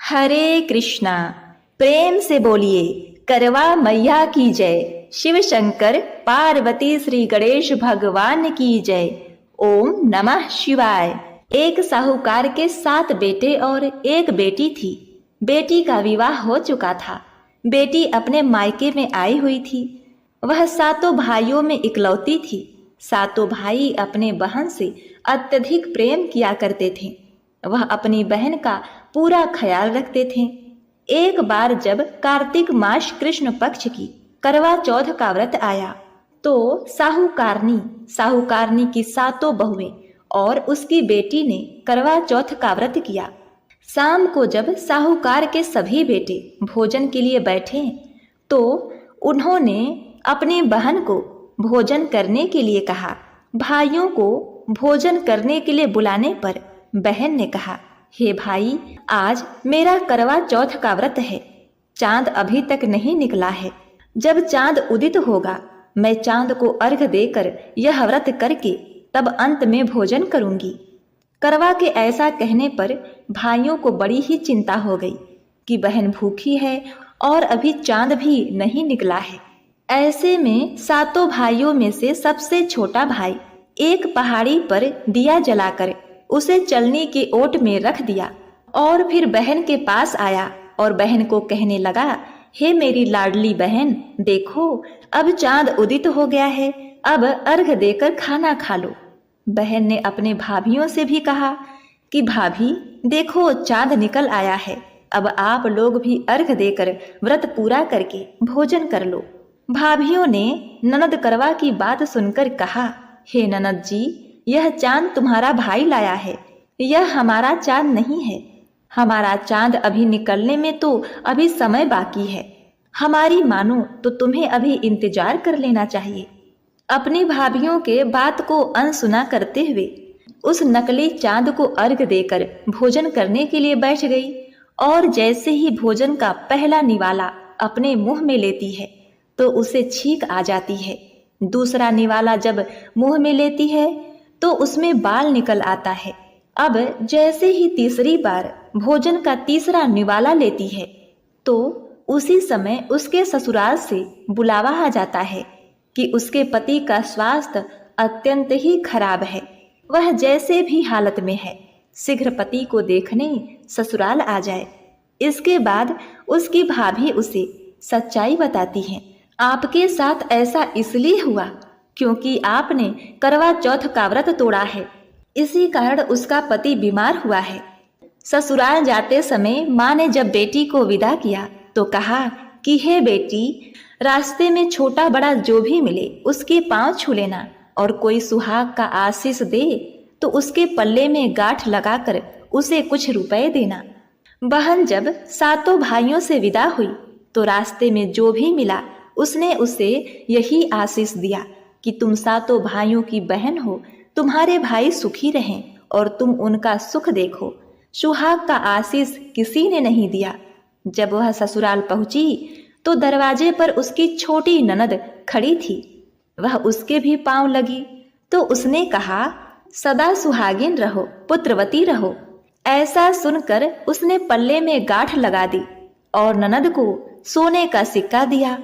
हरे कृष्णा। प्रेम से बोलिए करवा मैया की जय। शिव शंकर पार्वती श्री गणेश भगवान की जय। ओम नमः शिवाय। एक साहूकार के 7 बेटे और एक बेटी थी। बेटी का विवाह हो चुका था। बेटी अपने मायके में आई हुई थी। वह 7 भाइयों में इकलौती थी। 7 भाई अपने बहन से अत्यधिक प्रेम किया करते थे। वह अपनी बहन का पूरा ख्याल रखते थे। एक बार जब कार्तिक मास कृष्ण पक्ष की करवा चौथ का व्रत आया तो साहूकारनी की 7 बहुएं और उसकी बेटी ने करवा चौथ का व्रत किया। शाम को जब साहूकार के सभी बेटे भोजन के लिए बैठे तो उन्होंने अपनी बहन को भोजन करने के लिए कहा। भाइयों को भोजन करने के लिए बुलाने पर बहन ने कहा, हे भाई, आज मेरा करवा चौथ का व्रत है। चांद अभी तक नहीं निकला है। जब चांद उदित होगा मैं चांद को अर्घ देकर यह व्रत करके तब अंत में भोजन करूंगी। करवा के ऐसा कहने पर भाइयों को बड़ी ही चिंता हो गई कि बहन भूखी है और अभी चांद भी नहीं निकला है। ऐसे में 7 भाइयों में से सबसे छोटा भाई एक पहाड़ी पर दिया जलाकर उसे चलनी के ओट में रख दिया और फिर बहन के पास आया और बहन को कहने लगा, हे मेरी लाडली बहन, देखो अब चांद उदित हो गया है, अब अर्घ देकर खाना खा लो। बहन ने अपने भाभियों से भी कहा कि भाभी देखो चांद निकल आया है, अब आप लोग भी अर्घ देकर व्रत पूरा करके भोजन कर लो। भाभियों ने ननद करवा की बात सुनकर कहा, हे ननद जी, यह चांद तुम्हारा भाई लाया है, यह हमारा चांद नहीं है। हमारा चांद अभी निकलने में तो अभी समय बाकी है। हमारी मानो तो तुम्हें अभी इंतजार कर लेना चाहिए। अपनी भाभियों के बात को अनसुना करते हुए उस नकली चांद को अर्घ देकर भोजन करने के लिए बैठ गई और जैसे ही भोजन का पहला निवाला अपने मुंह में लेती है तो उसे छींक आ जाती है। दूसरा निवाला जब मुंह में लेती है तो उसमें बाल निकल आता है। अब जैसे ही तीसरी बार भोजन का तीसरा निवाला लेती है तो उसी समय उसके ससुराल से बुलावा आ जाता है कि उसके पति का स्वास्थ्य अत्यंत ही खराब है, वह जैसे भी हालत में है, शीघ्र पति को देखने ससुराल आ जाए। इसके बाद उसकी भाभी उसे सच्चाई बताती है, आपके साथ ऐसा इसलिए हुआ क्योंकि आपने करवा चौथ का व्रत तोड़ा है, इसी कारण उसका पति बीमार हुआ है। ससुराल जाते समय माँ ने जब बेटी को विदा किया तो कहा कि हे बेटी, रास्ते में छोटा बड़ा जो भी मिले उसके पांव छू लेना और कोई सुहाग का आशीष दे तो उसके पल्ले में गांठ लगाकर उसे कुछ रुपए देना। बहन जब 7 भाइयों से विदा हुई तो रास्ते में जो भी मिला उसने उसे यही आशीष दिया कि तुम 7 भाइयों की बहन हो, तुम्हारे भाई सुखी रहें और तुम उनका सुख देखो। सुहाग का आशीष किसी ने नहीं दिया। जब वह ससुराल पहुंची तो दरवाजे पर उसकी छोटी ननद खड़ी थी। वह उसके भी पांव लगी तो उसने कहा, सदा सुहागिन रहो, पुत्रवती रहो। ऐसा सुनकर उसने पल्ले में गांठ लगा दी और ननद को सोने का सिक्का दिया।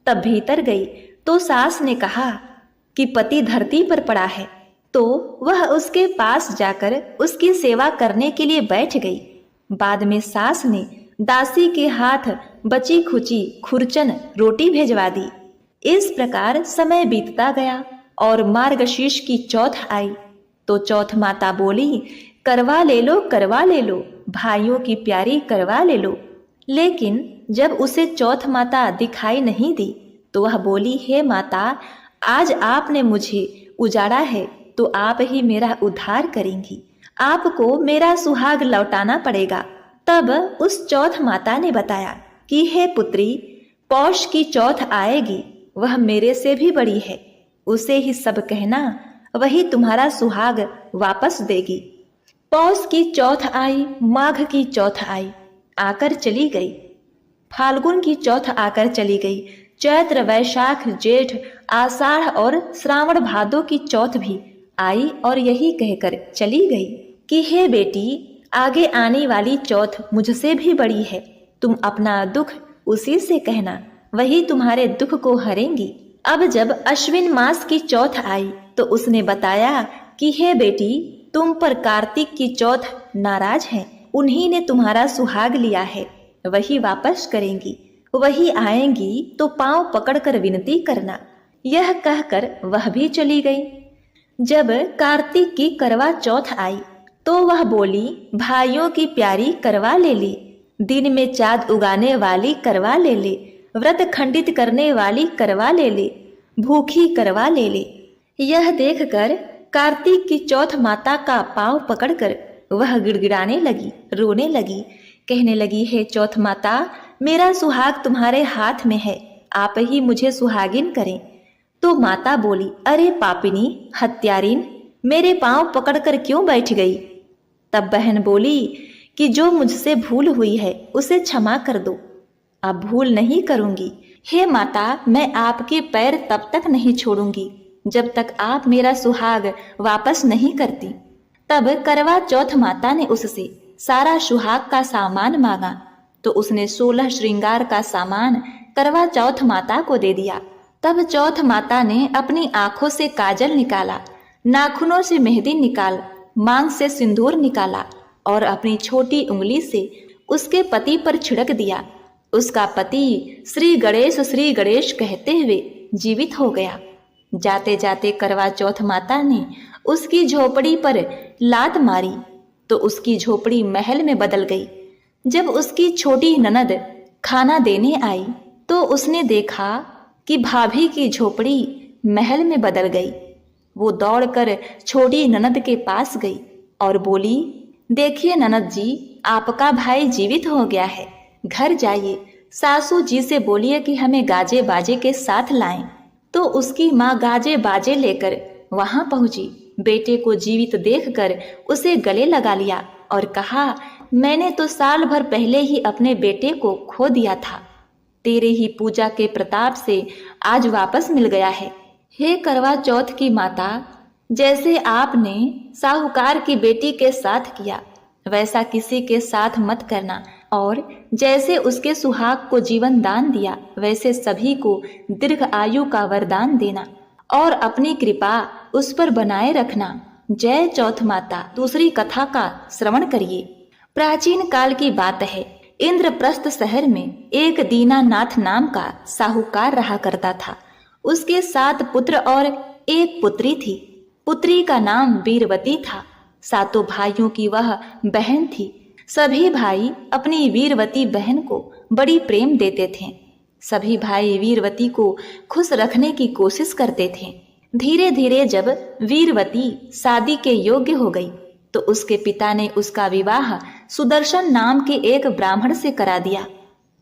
तब भीतर गई तो सास ने कहा कि पति धरती पर पड़ा है, तो वह उसके पास जाकर उसकी सेवा करने के लिए बैठ गई। बाद में सास ने दासी के हाथ बची खुची खुरचन रोटी भेजवा दी। इस प्रकार समय बीतता गया और मार्गशीर्ष की चौथ आई तो चौथ माता बोली, करवा ले लो, करवा ले लो, भाइयों की प्यारी करवा ले लो। लेकिन जब उसे चौथ माता दिखाई नहीं दी तो वह बोली, हे माता, आज आपने मुझे उजाड़ा है तो आप ही मेरा उद्धार करेंगी, आपको मेरा सुहाग लौटाना पड़ेगा। तब उस चौथ माता ने बताया कि हे पुत्री, पौष की चौथ आएगी, वह मेरे से भी बड़ी है, उसे ही सब कहना, वही तुम्हारा सुहाग वापस देगी। पौष की चौथ आई, माघ की चौथ आई, आकर चली गई। फाल्गुन की चौथ आकर चली गई। चैत्र, वैशाख, जेठ, आषाढ़ और श्रावण भादो की चौथ भी आई और यही कहकर चली गई कि हे बेटी, आगे आने वाली चौथ मुझसे भी बड़ी है। तुम अपना दुख उसी से कहना, वही तुम्हारे दुख को हरेंगी। अब जब अश्विन मास की चौथ आई तो उसने बताया कि हे बेटी, तुम पर कार्तिक की चौथ नाराज है। उन्हीं ने तुम्हारा सुहाग लिया है, वही वापस करेंगी। वही आएंगी तो पांव पकड़कर विनती करना। यह कहकर वह भी चली गई। जब कार्तिक की करवा चौथ आई तो वह बोली, भाइयों की प्यारी करवा ले ली, दिन में चाँद उगाने वाली करवा ले ले, व्रत खंडित करने वाली करवा ले ले, भूखी करवा ले ले। यह देखकर कार्तिक की चौथ माता का पांव पकड़कर वह गिड़गिड़ाने लगी, रोने लगी, कहने लगी, हे चौथ माता, मेरा सुहाग तुम्हारे हाथ में है, आप ही मुझे सुहागिन करें। तो माता बोली, अरे पापिनी, हत्यारिन, मेरे पांव पकड़कर क्यों बैठ गई? तब बहन बोली कि जो मुझसे भूल हुई है उसे क्षमा कर दो। अब भूल नहीं करूंगी। हे माता, मैं आपके पैर तब तक नहीं छोड़ूंगी जब तक आप मेरा सुहाग वापस नहीं करती। तब करवा चौथ माता ने उससे सारा सुहाग का सामान मांगा तो उसने 16 श्रृंगार का सामान करवा चौथ माता को दे दिया। तब चौथ माता ने अपनी आंखों से काजल निकाला, नाखूनों से मेहंदी निकाल, मांग से सिंदूर निकाला और अपनी छोटी उंगली से उसके पति पर छिड़क दिया। उसका पति श्री गणेश कहते हुए जीवित हो गया। जाते जाते करवा चौथ माता ने उसकी झोपड़ी पर लात मारी तो उसकी झोपड़ी महल में बदल गई। जब उसकी छोटी ननद खाना देने आई तो उसने देखा कि भाभी की झोपड़ी महल में बदल गई। वो दौड़कर छोटी ननद के पास गई और बोली, देखिए ननद जी, आपका भाई जीवित हो गया है, घर जाइए, सासू जी से बोलिए कि हमें गाजे बाजे के साथ लाएं। तो उसकी माँ गाजे बाजे लेकर वहां पहुंची। बेटे को जीवित देखकर उसे गले लगा लिया और कहा, मैंने तो साल भर पहले ही अपने बेटे को खो दिया था, तेरे ही पूजा के प्रताप से आज वापस मिल गया है। हे करवा चौथ की माता, जैसे आपने साहूकार की बेटी के साथ किया वैसा किसी के साथ मत करना, और जैसे उसके सुहाग को जीवन दान दिया वैसे सभी को दीर्घ आयु का वरदान देना और अपनी कृपा उस पर बनाए रखना। जय चौथ माता। दूसरी कथा का श्रवण करिए। प्राचीन काल की बात है। इंद्रप्रस्थ शहर में एक दीनानाथ नाम का साहूकार रहा करता था। उसके 7 पुत्र और 1 पुत्री थी। पुत्री का नाम वीरवती था। 7 भाइयों की वह बहन थी। सभी भाई अपनी वीरवती बहन को बड़ी प्रेम देते थे। सभी भाई वीरवती को खुश रखने की कोशिश करते थे। धीरे धीरे जब वीरवती शादी के योग्य हो गई तो उसके पिता ने उसका विवाह सुदर्शन नाम के एक ब्राह्मण से करा दिया।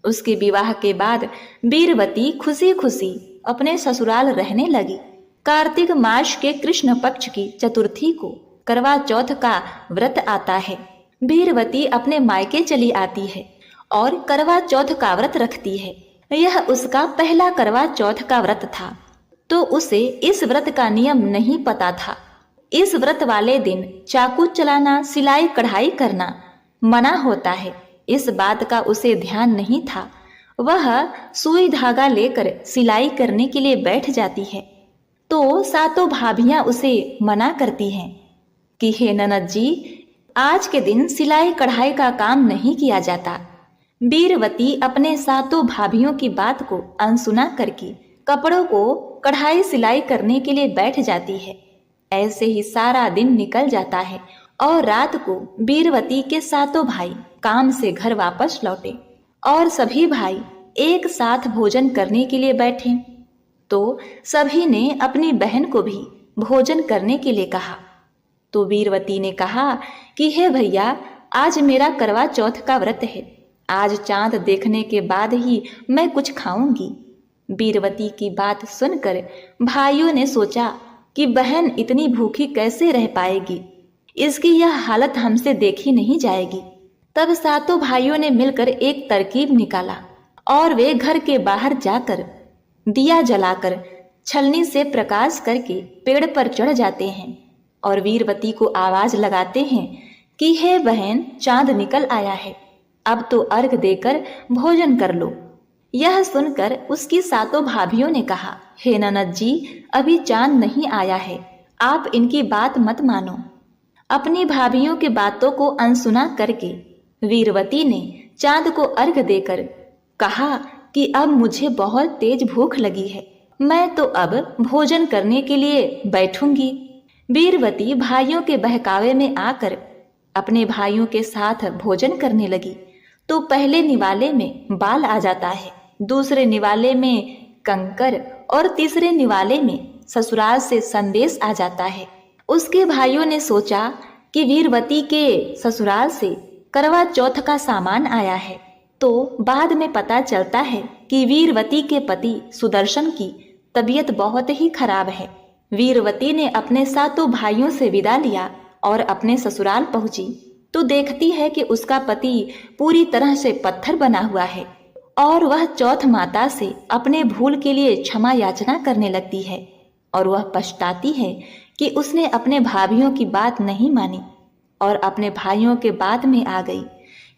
उसके विवाह के बाद वीरवती खुशी खुशी अपने ससुराल रहने लगी। कार्तिक मास के कृष्ण पक्ष की चतुर्थी को करवा चौथ का व्रत आता है। वीरवती अपने मायके चली आती है और करवा चौथ का व्रत रखती है। यह उसका पहला करवा चौथ का व्रत था, तो उसे इस व्रत का नियम नहीं पता था। इस व्रत वाले दिन चाकू चलाना, सिलाई कढ़ाई करना मना होता है। इस बात का उसे ध्यान नहीं था। वह सुई धागा लेकर सिलाई करने के लिए बैठ जाती है तो 7 भाभियां उसे मना करती हैं कि हे ननद जी, आज के दिन सिलाई कढ़ाई का काम नहीं किया जाता। वीरवती अपने 7 भाभियों की बात को अनसुना करके कपड़ों को कढ़ाई सिलाई करने के लिए बैठ जाती है। ऐसे ही सारा दिन निकल जाता है और रात को वीरवती के 7 भाई काम से घर वापस लौटे और सभी भाई एक साथ भोजन करने के लिए बैठे तो सभी ने अपनी बहन को भी भोजन करने के लिए कहा। तो वीरवती ने कहा कि हे भैया, आज मेरा करवा चौथ का व्रत है, आज चांद देखने के बाद ही मैं कुछ खाऊंगी। वीरवती की बात सुनकर भाइयों ने सोचा कि बहन इतनी भूखी कैसे रह पाएगी, इसकी यह हालत हमसे देखी नहीं जाएगी। तब 7 भाइयों ने मिलकर एक तरकीब निकाला और वे घर के बाहर जाकर दिया जलाकर छलनी से प्रकाश करके पेड़ पर चढ़ जाते हैं और वीरवती को आवाज लगाते हैं कि हे बहन, चांद निकल आया है, अब तो अर्घ देकर भोजन कर लो। यह सुनकर उसकी सातों भाभियों ने कहा, हे ननद जी, अभी चांद नहीं आया है, आप इनकी बात मत मानो। अपनी भाभियों की बातों को अनसुना करके वीरवती ने चांद को अर्घ देकर कहा कि अब मुझे बहुत तेज भूख लगी है, मैं तो अब भोजन करने के लिए बैठूंगी। वीरवती भाइयों के बहकावे में आकर अपने भाइयों के साथ भोजन करने लगी तो पहले निवाले में बाल आ जाता है, दूसरे निवाले में कंकर और तीसरे निवाले में ससुराल से संदेश आ जाता है। उसके भाइयों ने सोचा कि वीरवती के ससुराल से करवा चौथ का सामान आया है, तो बाद में पता चलता है कि वीरवती के पति सुदर्शन की तबीयत बहुत ही खराब है। वीरवती ने अपने सातों भाइयों से विदा लिया और अपने ससुराल पहुंची तो देखती है कि उसका पति पूरी तरह से पत्थर बना हुआ है और वह चौथ माता से अपने भूल के लिए क्षमा याचना करने लगती है और वह पछताती है कि उसने अपने भाभियों की बात नहीं मानी और अपने भाइयों के बात में आ गई।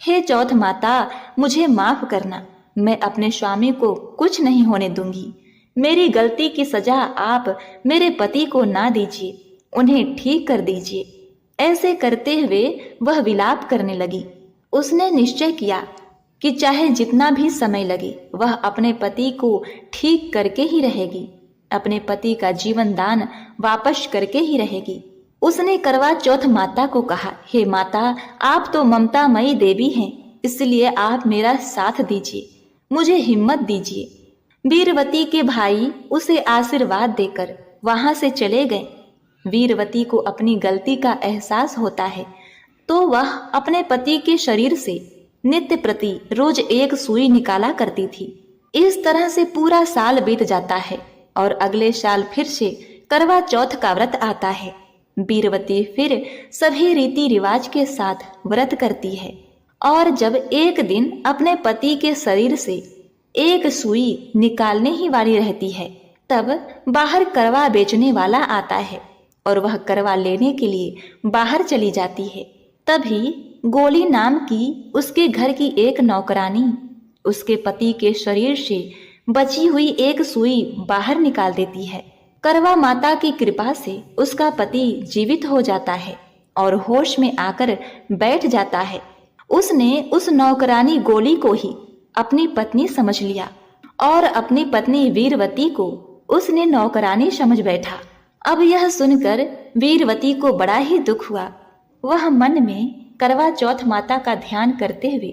हे चौथ माता, मुझे माफ करना, मैं अपने स्वामी को कुछ नहीं होने दूंगी। मेरी गलती की सजा आप मेरे पति को ना दीजिए, उन्हें ठीक कर दीजिए। ऐसे करते हुए वह विलाप करने लगी। उसने निश्चय किया कि चाहे जितना भी समय लगे वह अपने पति को ठीक करके ही रहेगी, अपने पति का जीवन दान वापस करके ही रहेगी। उसने करवा चौथ माता को कहा, हे माता, आप तो ममतामयी देवी हैं, इसलिए आप मेरा साथ दीजिए, मुझे हिम्मत दीजिए। वीरवती के भाई उसे आशीर्वाद देकर वहां से चले गए। वीरवती को अपनी गलती का एहसास होता है तो वह अपने पति के शरीर से नित्य प्रति रोज एक सुई निकाला करती थी। इस तरह से पूरा साल बीत जाता है और अगले साल फिर से करवा चौथ का व्रत आता है। वीरवती फिर सभी रीति रिवाज के साथ व्रत करती है और जब एक दिन अपने पति के शरीर से एक सुई निकालने ही वाली रहती है तब बाहर करवा बेचने वाला आता है और वह करवा लेने के लिए बाहर चली जाती है। तभी गोली नाम की उसके घर की एक नौकरानी उसके पति के शरीर से बची हुई एक सुई बाहर निकाल देती है। करवा माता की कृपा से उसका पति जीवित हो जाता है और होश में आकर बैठ जाता है। उसने उस नौकरानी गोली को ही अपनी पत्नी समझ लिया और अपनी पत्नी वीरवती को उसने नौकरानी समझ बैठा। अब यह सुनकर वीरवती को बड़ा ही दुख हुआ। वह मन में करवा चौथ माता का ध्यान करते हुए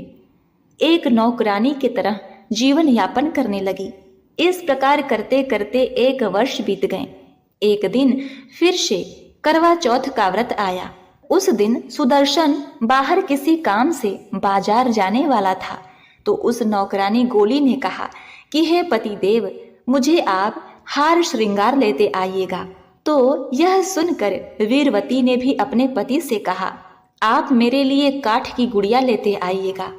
एक नौकरानी की तरह जीवन यापन करने लगी। इस प्रकार करते करते 1 वर्ष बीत गए। एक दिन फिर से करवा चौथ का व्रत आया। उस दिन सुदर्शन बाहर किसी काम से बाजार जाने वाला था तो उस नौकरानी गोली ने कहा कि हे पतिदेव, मुझे आप हार श्रृंगार लेते आइएगा। तो यह सुनकर वीरवती ने भी अपने पति से कहा, आप मेरे लिए काठ की गुड़िया लेते आइएगा।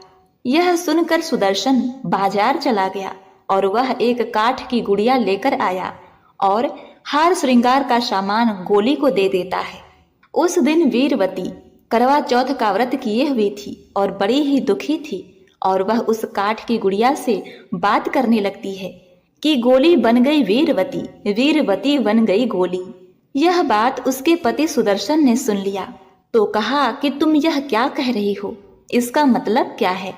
यह सुनकर सुदर्शन बाजार चला गया और वह एक काठ की गुड़िया लेकर आया और हार श्रृंगार का सामान गोली को दे देता है। उस दिन वीरवती करवा चौथ का व्रत किए हुई थी और बड़ी ही दुखी थी और वह उस काठ की गुड़िया से बात करने लगती है कि गोली बन गई वीरवती, वीरवती बन गई गोली। यह बात उसके पति सुदर्शन ने सुन लिया तो कहा कि तुम यह क्या कह रही हो, इसका मतलब क्या है।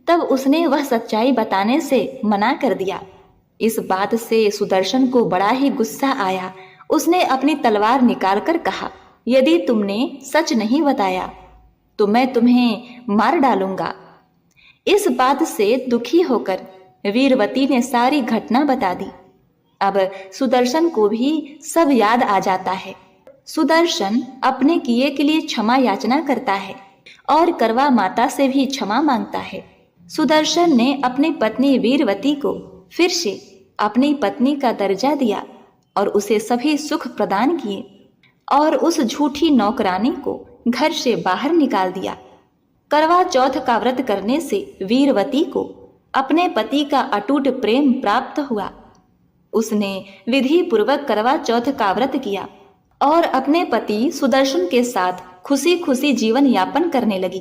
तब उसने वह सच्चाई बताने से मना कर दिया। इस बात से सुदर्शन को बड़ा ही गुस्सा आया। उसने अपनी तलवार निकालकर कहा, यदि तुमने सच नहीं बताया तो मैं तुम्हें मार डालूंगा। इस बात से दुखी होकर वीरवती ने सारी घटना बता दी। अब सुदर्शन को भी सब याद आ जाता है। सुदर्शन अपने किए के लिए क्षमा याचना करता है और करवा माता से भी क्षमा मांगता है। सुदर्शन ने अपनी पत्नी वीरवती को फिर से अपनी पत्नी का दर्जा दिया और उसे सभी सुख प्रदान किए और उस झूठी नौकरानी को घर से बाहर निकाल दिया। करवा चौथ का व्रत करने से वीरवती को अपने पति का अटूट प्रेम प्राप्त हुआ। उसने विधि पूर्वक करवा चौथ का व्रत किया और अपने पति सुदर्शन के साथ खुशी खुशी जीवन यापन करने लगी।